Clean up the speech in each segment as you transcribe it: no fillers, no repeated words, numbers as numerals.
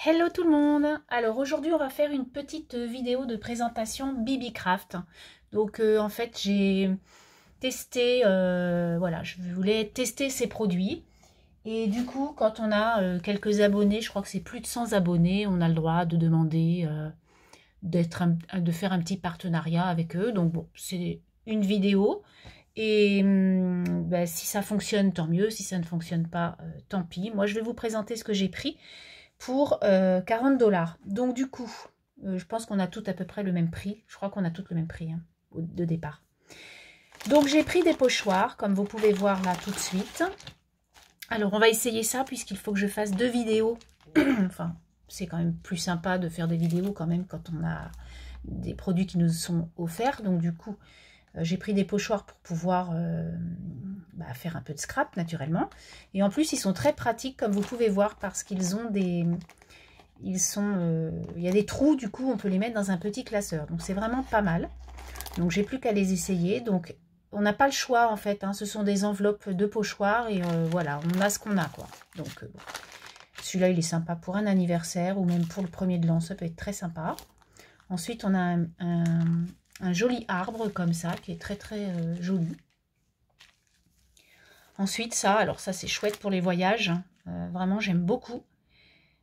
Hello tout le monde. Alors aujourd'hui on va faire une petite vidéo de présentation BB-Craft. Donc en fait j'ai testé, voilà, je voulais tester ces produits. Et du coup quand on a quelques abonnés, je crois que c'est plus de 100 abonnés, on a le droit de demander de faire un petit partenariat avec eux. Donc bon, c'est une vidéo. Et ben, si ça fonctionne, tant mieux. Si ça ne fonctionne pas, tant pis. Moi je vais vous présenter ce que j'ai pris pour 40 $. Donc du coup, je pense qu'on a toutes à peu près le même prix. Je crois qu'on a toutes le même prix hein, de départ. Donc j'ai pris des pochoirs, comme vous pouvez voir là tout de suite. Alors on va essayer ça puisqu'il faut que je fasse 2 vidéos. Enfin, c'est quand même plus sympa de faire des vidéos quand même quand on a des produits qui nous sont offerts. Donc du coup, j'ai pris des pochoirs pour pouvoir faire un peu de scrap naturellement. Et en plus, ils sont très pratiques comme vous pouvez voir parce qu'ils ont des... il y a des trous, du coup, on peut les mettre dans un petit classeur. Donc, c'est vraiment pas mal. Donc, j'ai plus qu'à les essayer. Donc, on n'a pas le choix, en fait. Hein. Ce sont des enveloppes de pochoirs et voilà, on a ce qu'on a, quoi. Donc, bon. Celui-là, il est sympa pour un anniversaire ou même pour le 1er de l'an. Ça peut être très sympa. Ensuite, on a un joli arbre comme ça, qui est très très joli. Ensuite, ça, alors ça c'est chouette pour les voyages. Vraiment, j'aime beaucoup.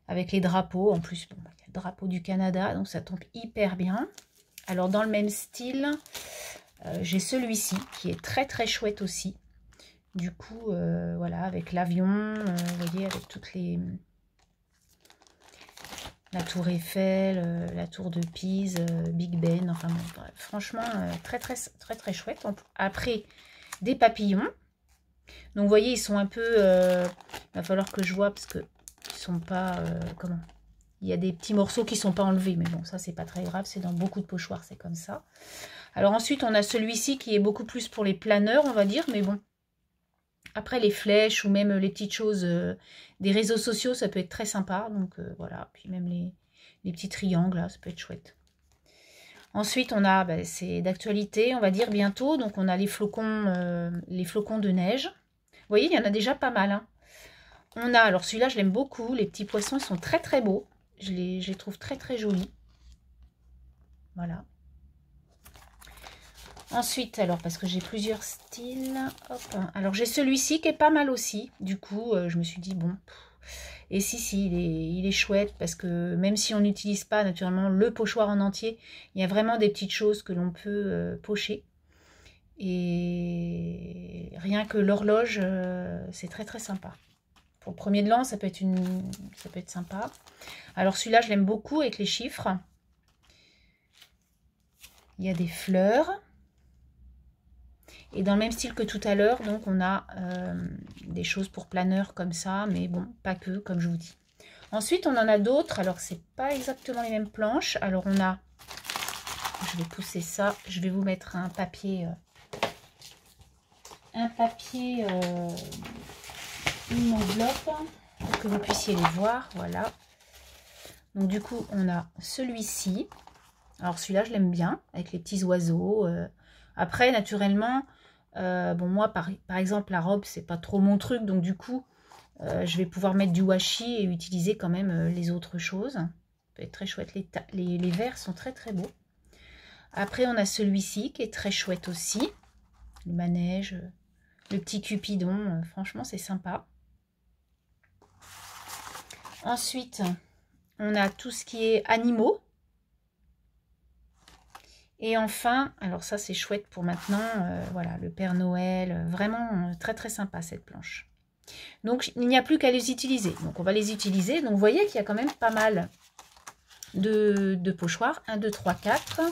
Avec les drapeaux, en plus, bon, il y a le drapeau du Canada, donc ça tombe hyper bien. Alors, dans le même style, j'ai celui-ci, qui est très très chouette aussi. Du coup, voilà, avec l'avion, vous voyez, avec toutes les... La tour Eiffel, la tour de Pise, Big Ben, enfin bon, bref, franchement, très très chouette. Après, des papillons. Donc, vous voyez, ils sont un peu... il va falloir que je vois parce que ils sont pas... comment? Il y a des petits morceaux qui sont pas enlevés, mais bon, ça, c'est pas très grave. C'est dans beaucoup de pochoirs, c'est comme ça. Alors ensuite, on a celui-ci qui est beaucoup plus pour les planeurs, on va dire, mais bon. Après, les flèches ou même les petites choses des réseaux sociaux, ça peut être très sympa. Donc, voilà. Puis même les petits triangles, là, ça peut être chouette. Ensuite, on a, c'est d'actualité, on va dire, bientôt. Donc, on a les flocons de neige. Vous voyez, il y en a déjà pas mal. Hein. On a, alors celui-là, je l'aime beaucoup. Les petits poissons, ils sont très, très beaux. Je les trouve très, très jolis. Voilà. Ensuite, alors, parce que j'ai plusieurs styles. Hop. Alors, j'ai celui-ci qui est pas mal aussi. Du coup, je me suis dit, bon. Et si, il est chouette parce que même si on n'utilise pas naturellement le pochoir en entier, il y a vraiment des petites choses que l'on peut pocher. Et rien que l'horloge, c'est très très sympa. Pour le 1er de l'an, ça peut être sympa. Alors, celui-là, je l'aime beaucoup avec les chiffres. Il y a des fleurs. Et dans le même style que tout à l'heure, donc on a des choses pour planeur comme ça, mais bon, pas que, comme je vous dis. Ensuite, on en a d'autres. Alors, c'est pas exactement les mêmes planches. Alors, on a... Je vais pousser ça. Je vais vous mettre un papier... une enveloppe pour que vous puissiez les voir. Voilà. Donc, du coup, on a celui-ci. Alors, celui-là, je l'aime bien, avec les petits oiseaux. Après, naturellement... bon, moi, par exemple, la robe, c'est pas trop mon truc. Donc, du coup, je vais pouvoir mettre du washi et utiliser quand même les autres choses. Ça peut être très chouette. Les verres sont très, très beaux. Après, on a celui-ci qui est très chouette aussi. Le manège, le petit cupidon. Franchement, c'est sympa. Ensuite, on a tout ce qui est animaux. Et enfin, alors ça c'est chouette pour maintenant, voilà, le Père Noël, vraiment très très sympa cette planche. Donc il n'y a plus qu'à les utiliser. Donc on va les utiliser. Donc vous voyez qu'il y a quand même pas mal de pochoirs. 1, 2, 3, 4,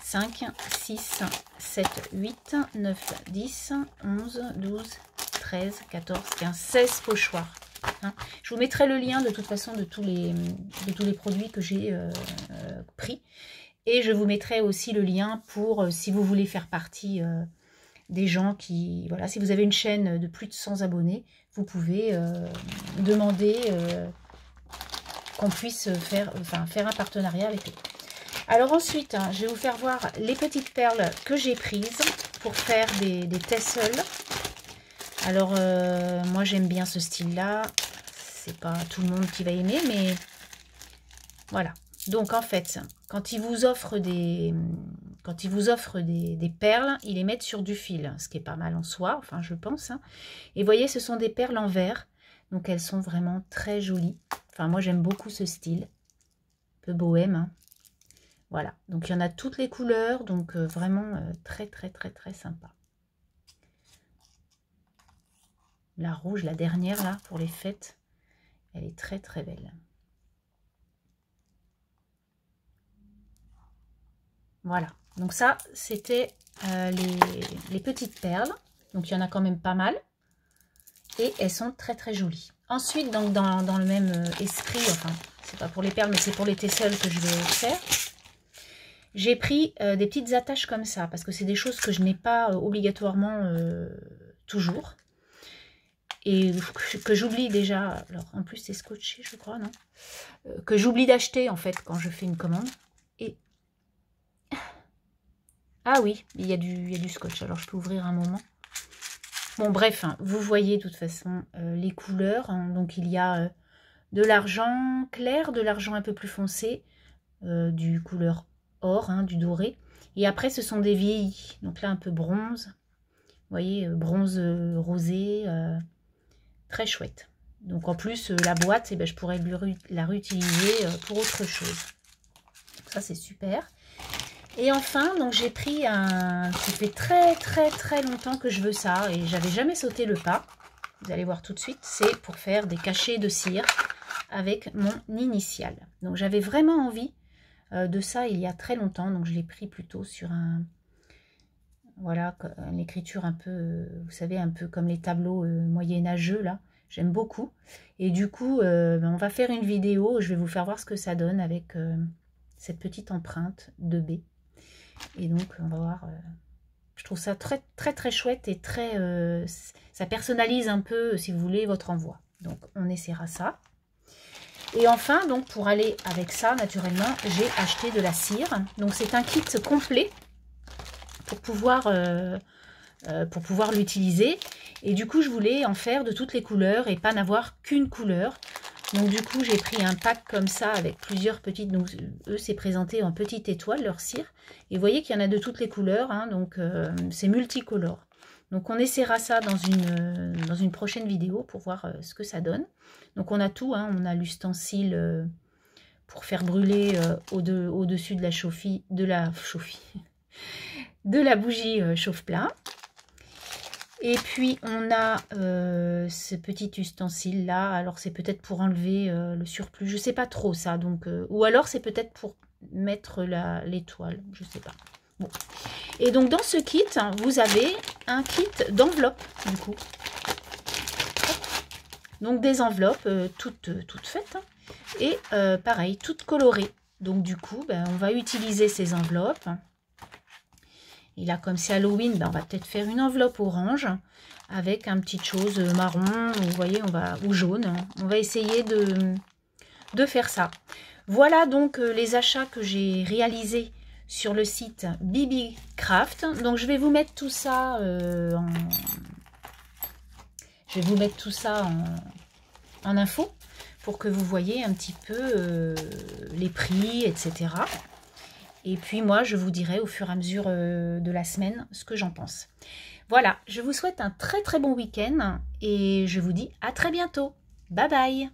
5, 6, 7, 8, 9, 10, 11, 12, 13, 14, 15, 16 pochoirs. Hein. Je vous mettrai le lien de toute façon de tous les produits que j'ai pris. Et je vous mettrai aussi le lien pour si vous voulez faire partie des gens qui... Voilà, si vous avez une chaîne de plus de 100 abonnés, vous pouvez demander qu'on puisse faire un partenariat avec eux. Alors ensuite, hein, je vais vous faire voir les petites perles que j'ai prises pour faire des tassels. Alors, moi j'aime bien ce style-là. C'est pas tout le monde qui va aimer, mais Voilà. Donc en fait, quand ils vous offrent des perles, ils les mettent sur du fil, ce qui est pas mal en soi, enfin je pense. Hein. Et vous voyez, ce sont des perles en verre, donc elles sont vraiment très jolies. Enfin moi j'aime beaucoup ce style, un peu bohème. Hein. Voilà, donc il y en a toutes les couleurs, donc vraiment très sympa. La rouge, la dernière là, pour les fêtes, elle est très belle. Voilà, donc ça, c'était les petites perles. Donc, il y en a quand même pas mal. Et elles sont très jolies. Ensuite, donc, dans le même esprit, enfin, c'est pas pour les perles, mais c'est pour les tesselles que je vais faire. J'ai pris des petites attaches comme ça, parce que c'est des choses que je n'ai pas obligatoirement toujours. Et que j'oublie déjà. Alors, en plus, c'est scotché, je crois, non? Que j'oublie d'acheter, en fait, quand je fais une commande. Et... Ah oui, il y a du scotch, alors je peux ouvrir un moment. Bon, bref, hein, vous voyez de toute façon les couleurs. Hein, donc, il y a de l'argent clair, de l'argent un peu plus foncé, du couleur or, hein, du doré. Et après, ce sont des vieillis. Donc là, un peu bronze. Vous voyez, bronze rosé, très chouette. Donc, en plus, la boîte, eh ben, je pourrais la réutiliser pour autre chose. Donc, ça, c'est super. Et enfin, donc j'ai pris un... Ça fait très longtemps que je veux ça et j'avais jamais sauté le pas. Vous allez voir tout de suite. C'est pour faire des cachets de cire avec mon initiale. Donc j'avais vraiment envie de ça il y a très longtemps. Donc je l'ai pris plutôt sur un... Voilà, une écriture un peu, vous savez, un peu comme les tableaux moyenâgeux là. J'aime beaucoup. Et du coup, on va faire une vidéo. Je vais vous faire voir ce que ça donne avec cette petite empreinte de B. Et donc, on va voir, je trouve ça très chouette et très, ça personnalise un peu, si vous voulez, votre envoi. Donc, on essaiera ça. Et enfin, donc, pour aller avec ça, naturellement, j'ai acheté de la cire. Donc, c'est un kit complet pour pouvoir l'utiliser. Et du coup, je voulais en faire de toutes les couleurs et pas n'avoir qu'une couleur. Donc du coup, j'ai pris un pack comme ça avec plusieurs petites... Donc eux, c'est présenté en petites étoiles, leur cire. Et vous voyez qu'il y en a de toutes les couleurs. Hein, donc c'est multicolore. Donc on essaiera ça dans une prochaine vidéo pour voir ce que ça donne. Donc on a tout. Hein, on a l'ustensile pour faire brûler au-dessus de la chauffie, de la bougie chauffe-plat. Et puis, on a ce petit ustensile là. Alors, c'est peut-être pour enlever le surplus. Je ne sais pas trop ça. Donc, ou alors, c'est peut-être pour mettre l'étoile. Je ne sais pas. Bon. Et donc, dans ce kit, vous avez un kit d'enveloppes, du coup. Donc, des enveloppes toutes faites. Hein. Et pareil, toutes colorées. Donc, du coup, ben, on va utiliser ces enveloppes. Et là, comme c'est Halloween, ben on va peut-être faire une enveloppe orange avec un petit chose marron, vous voyez, ou jaune. On va essayer de faire ça. Voilà donc les achats que j'ai réalisés sur le site BibiCraft. Donc je vais vous mettre tout ça en info pour que vous voyez un petit peu les prix, etc. Et puis moi, je vous dirai au fur et à mesure de la semaine ce que j'en pense. Voilà, je vous souhaite un très bon week-end et je vous dis à très bientôt. Bye bye!